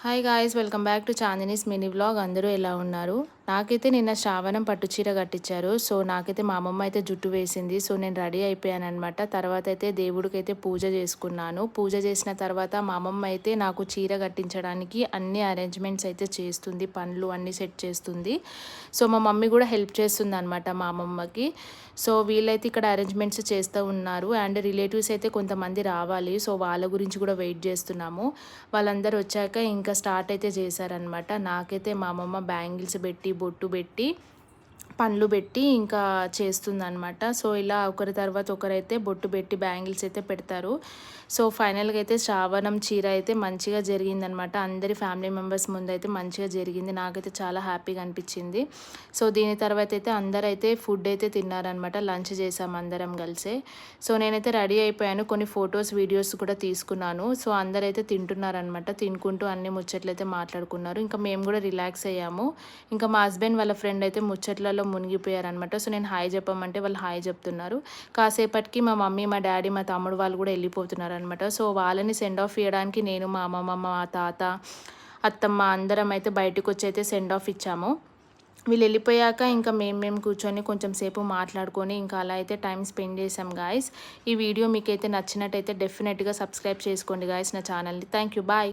Hi guys, welcome back to Chandini's mini vlog. అందరూ ఎలా ఉన్నారు? నాకైతే నిన్న శ్రావణం పట్టు చీర కట్టించారు. సో నాకైతే మా అమ్మమ్మ అయితే జుట్టు వేసింది. సో నేను రెడీ అయిపోయాను అనమాట. తర్వాత అయితే దేవుడికైతే పూజ చేసుకున్నాను. పూజ చేసిన తర్వాత మా అమ్మమ్మ అయితే నాకు చీర కట్టించడానికి అన్ని అరేంజ్మెంట్స్ అయితే చేస్తుంది, పనులు అన్నీ సెట్ చేస్తుంది. సో మా మమ్మీ కూడా హెల్ప్ చేస్తుంది అనమాట మా అమ్మమ్మకి. సో వీళ్ళైతే ఇక్కడ అరేంజ్మెంట్స్ చేస్తూ ఉన్నారు. అండ్ రిలేటివ్స్ అయితే కొంతమంది రావాలి. సో వాళ్ళ గురించి కూడా వెయిట్ చేస్తున్నాము. వాళ్ళందరూ వచ్చాక ఇంకా స్టార్ట్ అయితే చేశారనమాట. నాకైతే మా అమ్మమ్మ బ్యాంగిల్స్ పెట్టి, బొట్టు పెట్టి, పండ్లు పెట్టి ఇంకా చేస్తుందనమాట. సో ఇలా ఒకరి తర్వాత ఒకరైతే బొట్టు పెట్టి బ్యాంగిల్స్ అయితే పెడతారు. సో ఫైనల్గా అయితే శ్రావణం చీర అయితే మంచిగా జరిగిందనమాట. అందరి ఫ్యామిలీ మెంబర్స్ ముందైతే మంచిగా జరిగింది. నాకైతే చాలా హ్యాపీగా అనిపించింది. సో దీని తర్వాత అయితే అందరైతే ఫుడ్ అయితే తిన్నారనమాట. లంచ్ చేసాం అందరం కలిసే. సో నేనైతే రెడీ అయిపోయాను. కొన్ని ఫొటోస్, వీడియోస్ కూడా తీసుకున్నాను. సో అందరైతే తింటున్నారనమాట. తినుకుంటూ అన్ని ముచ్చట్లు అయితే మాట్లాడుకున్నారు. ఇంకా మేము కూడా రిలాక్స్ అయ్యాము. ఇంకా మా హస్బెండ్ వాళ్ళ ఫ్రెండ్ అయితే ముచ్చట్లలో మునిగిపోయారనమాట. సో నేను హాయ్ చెప్పమంటే వాళ్ళు హాయ్ చెప్తున్నారు. కాసేపటికి మా మమ్మీ, మా డాడీ, మా తమ్ముడు వాళ్ళు కూడా వెళ్ళిపోతున్నారు అనమాట. సో వాళ్ళని సెండ్ ఆఫ్ ఇవ్వడానికి నేను, మా అమ్మమ్మ, మా తాత, అత్తమ్మ అందరం అయితే బయటకు వచ్చి అయితే సెండ్ ఆఫ్ ఇచ్చాము. వీళ్ళు వెళ్ళిపోయాక ఇంకా మేము కూర్చొని కొంచెం సేపు మాట్లాడుకొని ఇంకా అలా అయితే టైం స్పెండ్ చేసాం గాయస్. ఈ వీడియో మీకైతే నచ్చినట్టయితే డెఫినెట్గా సబ్స్క్రైబ్ చేసుకోండి గాయస్ నా ఛానల్ని. Thank you, bye.